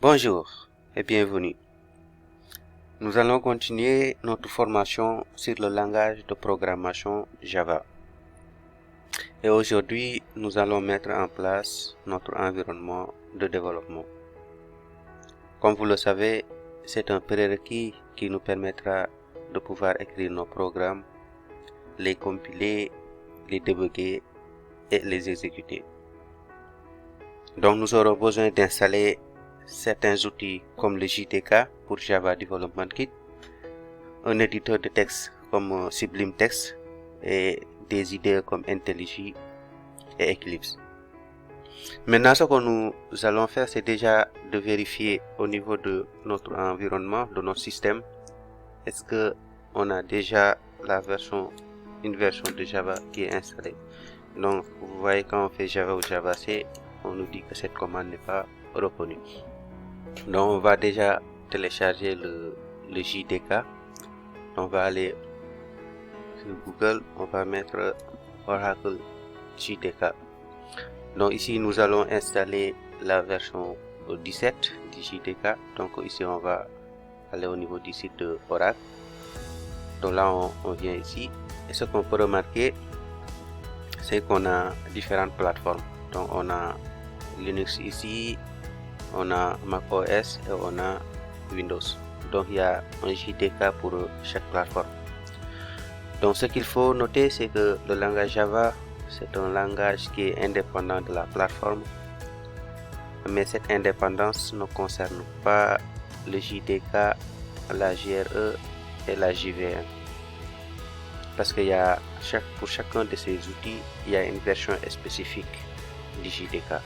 Bonjour et bienvenue. Nous allons continuer notre formation sur le langage de programmation Java. Et aujourd'hui, nous allons mettre en place notre environnement de développement. Comme vous le savez, c'est un prérequis qui nous permettra de pouvoir écrire nos programmes, les compiler, les débugger et les exécuter. Donc nous aurons besoin d'installer certains outils comme le JDK pour Java Development Kit, un éditeur de texte comme Sublime Text et des idées comme IntelliJ et Eclipse. Maintenant, ce que nous allons faire, c'est déjà de vérifier au niveau de notre environnement, de notre système, est-ce que on a déjà une version de Java qui est installée. Donc, vous voyez, quand on fait Java ou Java C, on nous dit que cette commande n'est pas reconnue. Donc, on va déjà télécharger le JDK. On va aller sur Google, on va mettre Oracle JDK. Donc ici, nous allons installer la version 17 du JDK. Donc ici, on va aller au niveau du site de Oracle. Donc là, on vient ici. Et ce qu'on peut remarquer, c'est qu'on a différentes plateformes. Donc on a Linux ici, on a macOS et on a Windows. Donc il y a un JDK pour chaque plateforme. Donc ce qu'il faut noter, c'est que le langage Java, c'est un langage qui est indépendant de la plateforme, mais cette indépendance ne concerne pas le JDK, la JRE et la JVM. Parce qu'il y a pour chacun de ces outils, il y a une version spécifique du JDK.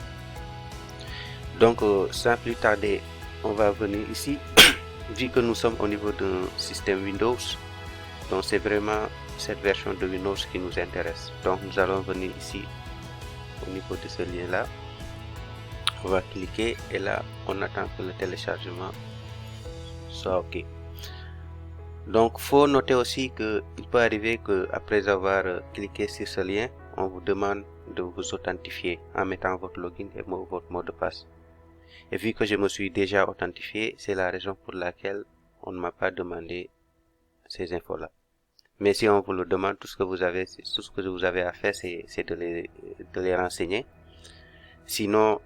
Donc sans plus tarder, on va venir ici. Vu que nous sommes au niveau d'un système Windows, donc c'est vraiment cette version de Windows qui nous intéresse. Donc nous allons venir ici au niveau de ce lien là, on va cliquer et là on attend que le téléchargement soit ok. Donc faut noter aussi que il peut arriver que après avoir cliqué sur ce lien, on vous demande de vous authentifier en mettant votre login et votre mot de passe. Et vu que je me suis déjà authentifié, c'est la raison pour laquelle on ne m'a pas demandé ces infos là. Mais si on vous le demande, tout ce que vous avez à faire, c'est de les renseigner. Sinon,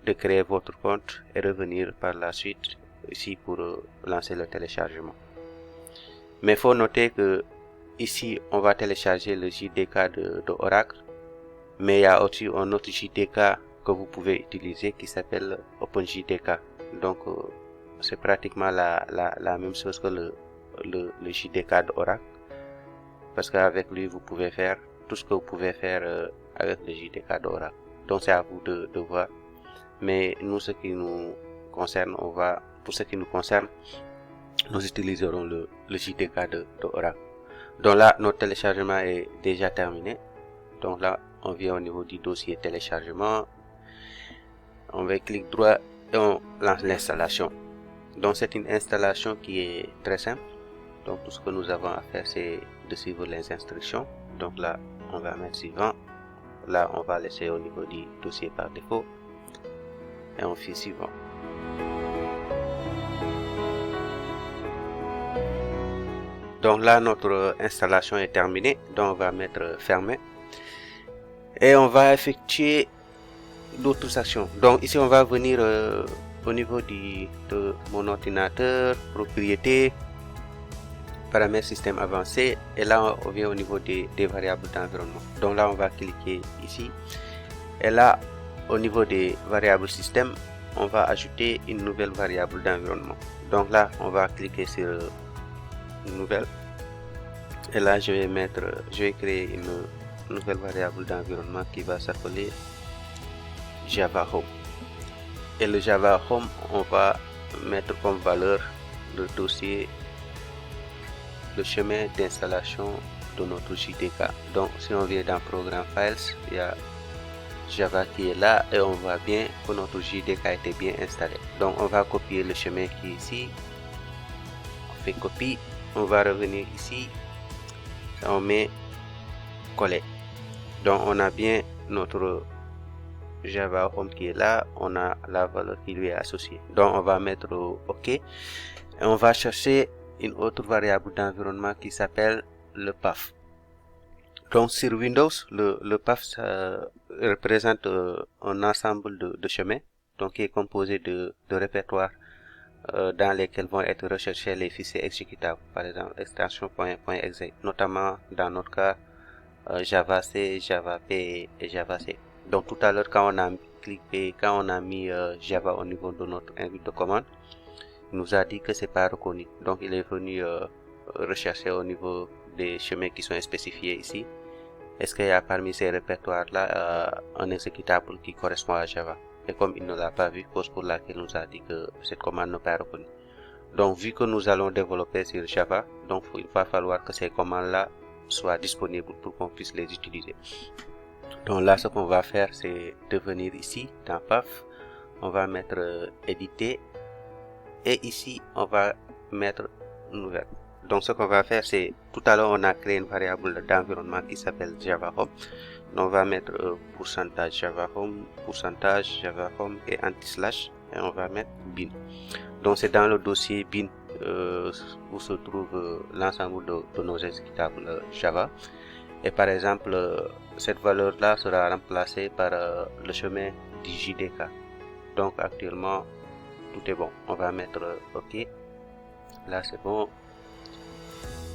de créer votre compte et revenir par la suite ici pour lancer le téléchargement. Mais il faut noter que ici, on va télécharger le JDK de Oracle. Mais il y a aussi un autre JDK que vous pouvez utiliser qui s'appelle OpenJDK. Donc, c'est pratiquement la même chose que le JDK d'Oracle. Parce qu'avec lui, vous pouvez faire tout ce que vous pouvez faire avec le JDK d'Oracle. Donc, c'est à vous de voir. Mais nous, pour ce qui nous concerne, nous utiliserons le JDK d'Oracle. Donc là, notre téléchargement est déjà terminé. Donc là, on vient au niveau du dossier téléchargement. On va cliquer droit et on lance l'installation. Donc c'est une installation qui est très simple. Donc tout ce que nous avons à faire, c'est de suivre les instructions. Donc là, on va mettre suivant. Là, on va laisser au niveau du dossier par défaut. Et on fait suivant. Donc là, notre installation est terminée. Donc on va mettre fermé. Et on va effectuer d'autres actions. Donc ici, on va venir au niveau de mon ordinateur, propriété, paramètres système avancé, et là on vient au niveau des variables d'environnement. Donc là on va cliquer ici et là au niveau des variables système, on va ajouter une nouvelle variable d'environnement. Donc là on va cliquer sur une nouvelle et là je vais créer une nouvelle variable d'environnement qui va s'appeler Java Home. Et le Java Home, on va mettre comme valeur le dossier, le chemin d'installation de notre JDK. Donc si on vient dans Programme Files, il y a Java qui est là et on voit bien que notre JDK a été bien installé. Donc on va copier le chemin qui est ici. On fait copie, on va revenir ici, on met coller. Donc on a bien notre Java Home qui est là, on a la valeur qui lui est associée. Donc on va mettre OK et on va chercher une autre variable d'environnement qui s'appelle le path. Donc sur Windows, le path ça représente un ensemble de chemins, donc qui est composé de répertoires dans lesquels vont être recherchés les fichiers exécutables, par exemple extension .exe, notamment dans notre cas Java C, Java P et Java C. Donc tout à l'heure quand on a mis Java au niveau de notre invite de commande, il nous a dit que c'est pas reconnu. Donc il est venu rechercher au niveau des chemins qui sont spécifiés ici. Est-ce qu'il y a parmi ces répertoires-là un exécutable qui correspond à Java? Et comme il ne l'a pas vu, cause pour laquelle il nous a dit que cette commande n'est pas reconnue. Donc vu que nous allons développer sur Java, donc il va falloir que ces commandes-là soient disponibles pour qu'on puisse les utiliser. Donc là, ce qu'on va faire, c'est de venir ici dans Path, on va mettre éditer et ici on va mettre nouvelle. Donc ce qu'on va faire, c'est tout à l'heure on a créé une variable d'environnement qui s'appelle Java Home. Donc on va mettre pourcentage Java Home et anti-slash et on va mettre bin. Donc c'est dans le dossier bin où se trouve l'ensemble de nos exécutables Java. Et par exemple, cette valeur là sera remplacée par le chemin du JDK. Donc actuellement tout est bon. On va mettre OK. Là c'est bon.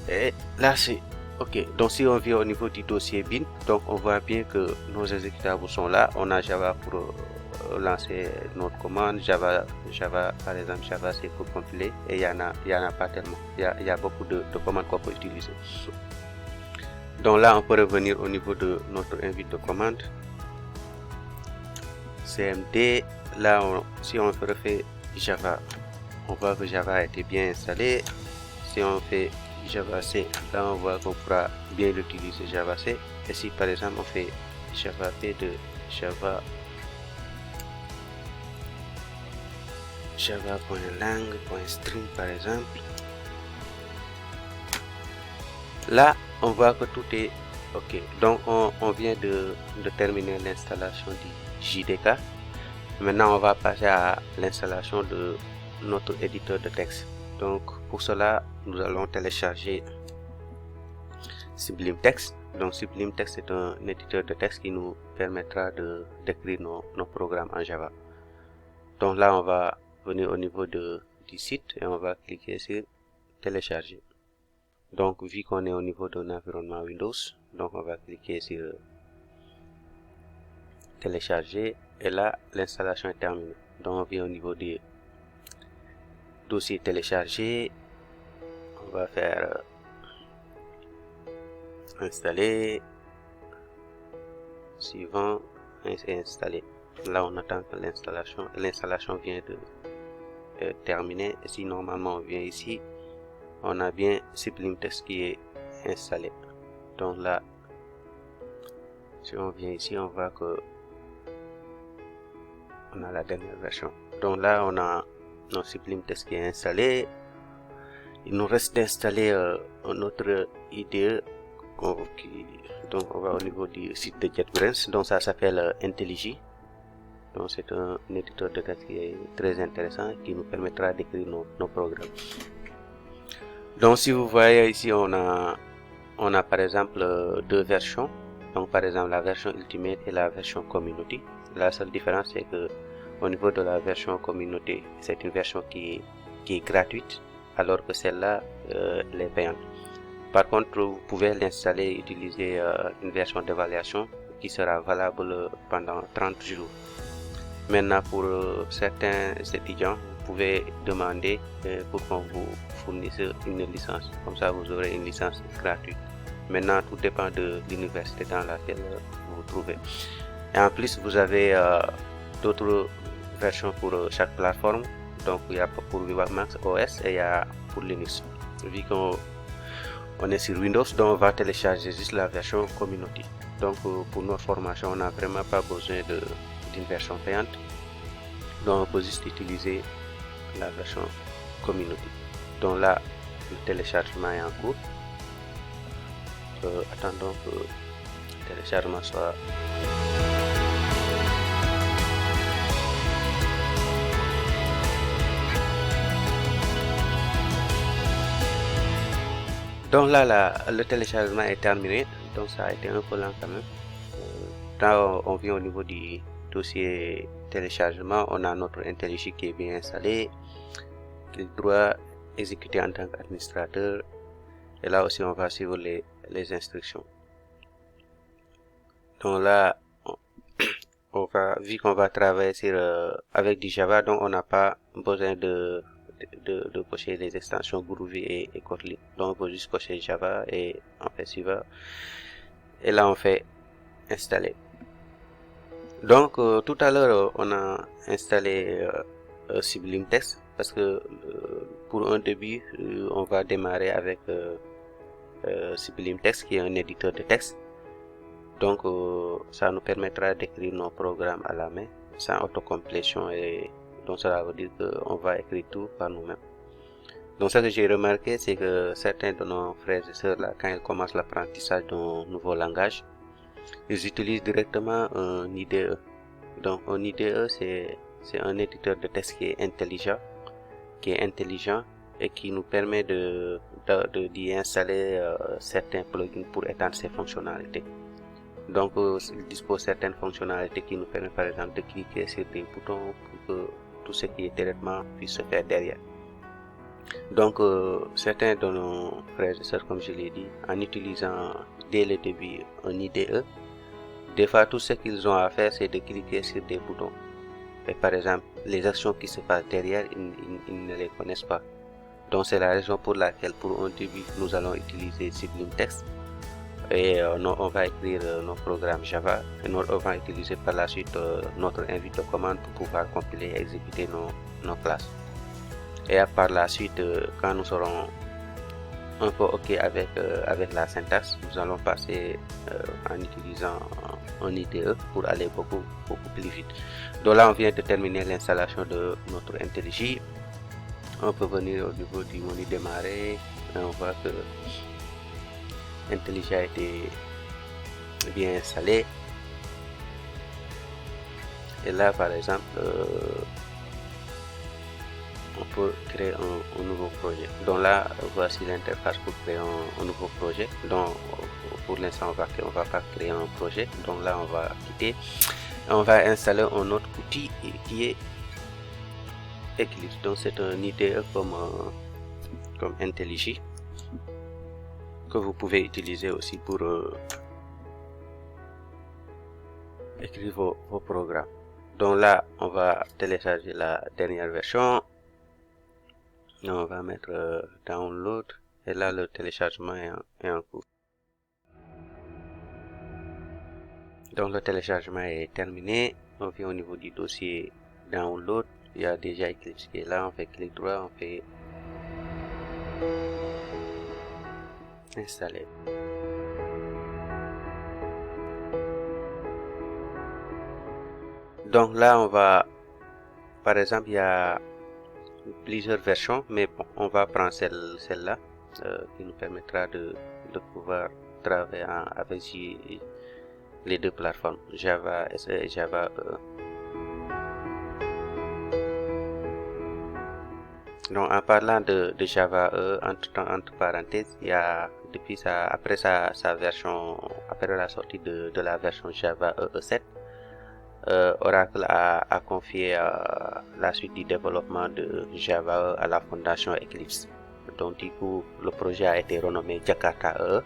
Et là c'est OK. Donc si on vient au niveau du dossier bin, donc on voit bien que nos exécutables sont là. On a Java pour lancer notre commande, Java par exemple, Java C pour compiler, et il y en a pas tellement. Il y a beaucoup de commandes qu'on peut utiliser. Donc là on peut revenir au niveau de notre invite de commande. CMD, là si on refait Java, on voit que Java a été bien installé. Si on fait Java C, là on voit qu'on pourra bien l'utiliser Java C. Et si par exemple on fait Java P de java.lang.string par exemple, là on voit que tout est OK. Donc on vient de terminer l'installation du JDK. Maintenant on va passer à l'installation de notre éditeur de texte. Donc pour cela nous allons télécharger Sublime Text. Donc Sublime Text est un éditeur de texte qui nous permettra d'écrire nos programmes en Java. Donc là on va venir au niveau du site et on va cliquer sur télécharger. Donc vu qu'on est au niveau de l'environnement Windows, donc on va cliquer sur télécharger et là l'installation est terminée. Donc on vient au niveau des dossiers téléchargés, on va faire installer, suivant et installer. Là on attend que l'installation vient de terminer. Et si normalement on vient ici, on a bien Sublime Text qui est installé. Donc là si on vient ici, on voit que on a la dernière version. Donc là on a notre Sublime Text qui est installé. Il nous reste d'installer notre IDE. Donc on va au niveau du site de JetBrains. Donc ça s'appelle IntelliJ. Donc c'est un éditeur de texte qui est très intéressant, qui nous permettra d'écrire nos programmes. Donc si vous voyez ici, on a par exemple deux versions. Donc par exemple la version Ultimate et la version Community. La seule différence c'est que au niveau de la version Community, c'est une version qui est gratuite, alors que celle-là elle est payante. Par contre, vous pouvez l'installer et utiliser une version d'évaluation qui sera valable pendant 30 jours. Maintenant, pour certains étudiants, vous pouvez demander pour qu'on vous fournisse une licence. Comme ça, vous aurez une licence gratuite. Maintenant, tout dépend de l'université dans laquelle vous vous trouvez. Et en plus, vous avez d'autres versions pour chaque plateforme. Donc, il y a pour Mac OS et il y a pour Linux. Vu qu'on est sur Windows, donc on va télécharger juste la version Community. Donc, pour notre formation, on n'a vraiment pas besoin d'une version payante. Donc, on peut juste utiliser la version Community. Donc là, le téléchargement est en cours. Attendons que le téléchargement soit Donc là, le téléchargement est terminé. Donc ça a été un peu lent quand même. Quand on vient au niveau du dossier téléchargement, on a notre IntelliJ qui est bien installé. Clic droit, exécuter en tant qu'administrateur. Et là aussi, on va suivre les instructions. Donc là, vu qu'on va travailler avec du Java, donc on n'a pas besoin de cocher les extensions Groovy et Kotlin. Donc on peut juste cocher Java et on fait suivant. Et là, on fait installer. Donc tout à l'heure, on a installé Sublime Text parce que pour un début, on va démarrer avec Sublime Text qui est un éditeur de texte. Donc ça nous permettra d'écrire nos programmes à la main sans autocomplétion, et donc cela veut dire qu'on va écrire tout par nous-mêmes. Donc ce que j'ai remarqué, c'est que certains de nos frères et sœurs là, quand ils commencent l'apprentissage d'un nouveau langage, ils utilisent directement un IDE. Donc un IDE, c'est un éditeur de texte qui est intelligent et qui nous permet d'y installer certains plugins pour étendre ses fonctionnalités. Donc il dispose certaines fonctionnalités qui nous permettent par exemple de cliquer sur des boutons pour que tout ce qui est traitement puisse se faire derrière. Donc certains de nos frères et sœurs, comme je l'ai dit, en utilisant dès le début un IDE, des fois tout ce qu'ils ont à faire, c'est de cliquer sur des boutons. Et par exemple, les actions qui se passent derrière, ils ne les connaissent pas. Donc c'est la raison pour laquelle pour un début, nous allons utiliser Sublime Text. Et on va écrire nos programmes Java et on va utiliser par la suite notre invite de commande pour pouvoir compiler et exécuter nos classes. Et par la suite, quand nous serons un peu OK avec la syntaxe, nous allons passer en utilisant un IDE pour aller beaucoup plus vite. Donc là, on vient de terminer l'installation de notre IntelliJ. On peut venir au niveau du menu démarrer et on voit que IntelliJ a été bien installé. Et là, par exemple, on peut créer un nouveau projet. Donc là, voici l'interface pour créer un nouveau projet. Donc pour l'instant, on va pas créer un projet. Donc là, on va quitter. On va installer un autre outil qui est Eclipse. Donc c'est un IDE comme IntelliJ que vous pouvez utiliser aussi pour écrire vos programmes. Donc là, on va télécharger la dernière version. On va mettre download et là le téléchargement est en cours. Donc le téléchargement est terminé. On vient au niveau du dossier download. Il y a déjà Eclipse qui est là. On fait clic droit, on fait installer. Donc là on va, par exemple, il y a plusieurs versions, mais bon, on va prendre celle-là qui nous permettra de pouvoir travailler avec les deux plateformes, Java SE et Java EE. Donc en parlant de Java EE, entre parenthèses, il y a depuis après sa version, après la sortie de la version Java EE 7, Oracle a confié la suite du développement de Java à la fondation Eclipse. Donc du coup, le projet a été renommé Jakarta EE.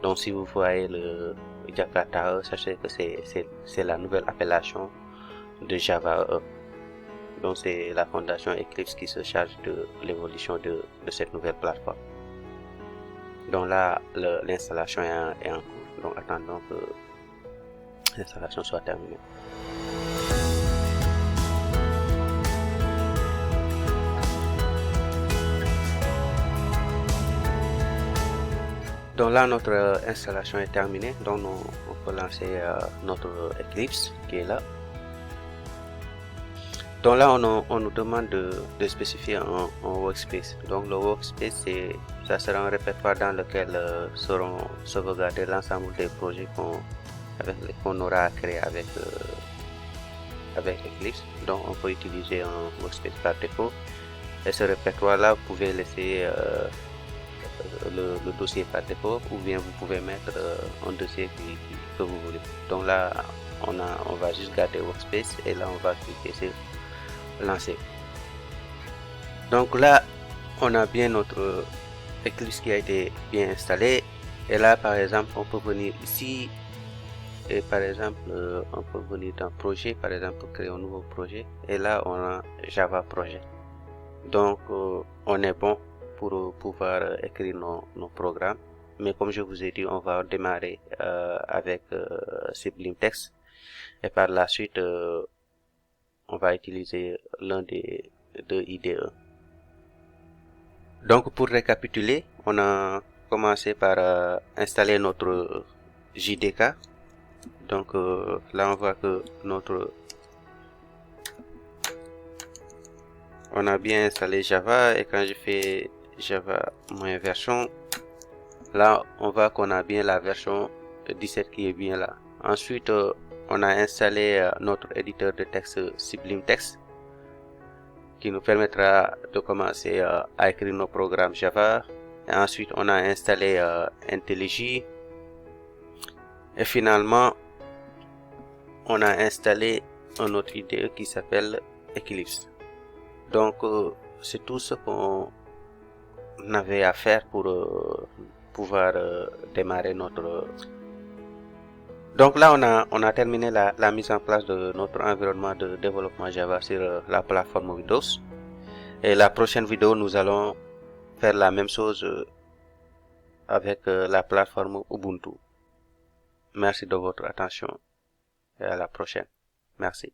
Donc si vous voyez le Jakarta EE, sachez que c'est la nouvelle appellation de Java EE. Donc c'est la fondation Eclipse qui se charge de l'évolution de cette nouvelle plateforme. Donc là, l'installation est en cours. Donc attendons que l'installation soit terminée. Donc là, notre installation est terminée. Donc on peut lancer notre Eclipse qui est là. Donc là, on nous demande de spécifier un workspace. Donc le workspace, ça sera un répertoire dans lequel seront sauvegardés l'ensemble des projets qu'on aura à créer avec Eclipse. Donc on peut utiliser un workspace par défaut. Et ce répertoire là, vous pouvez laisser le dossier par défaut, ou bien vous pouvez mettre un dossier que vous voulez. Donc là, on va juste garder Workspace et là, on va cliquer sur lancer. Donc là, on a bien notre Eclipse qui a été bien installé. Et là, par exemple, on peut venir ici et par exemple, on peut venir dans projet, par exemple, créer un nouveau projet. Et là, on a Java projet. Donc, on est bon pour pouvoir écrire nos programmes. Mais comme je vous ai dit, on va démarrer avec Sublime Text. Et par la suite, on va utiliser l'un des deux IDE. Donc, pour récapituler, on a commencé par installer notre JDK. Donc, là, on voit que on a bien installé Java, et quand je fais Java -version, là, on voit qu'on a bien la version 17 qui est bien là. Ensuite, on a installé notre éditeur de texte Sublime Text, qui nous permettra de commencer à écrire nos programmes Java. Et ensuite, on a installé IntelliJ. Et finalement, on a installé un autre IDE qui s'appelle Eclipse. Donc, c'est tout ce qu'on avait à faire pour pouvoir démarrer notre... Donc là, on a terminé la mise en place de notre environnement de développement Java sur la plateforme Windows. Et la prochaine vidéo, nous allons faire la même chose avec la plateforme Ubuntu. Merci de votre attention et à la prochaine. Merci.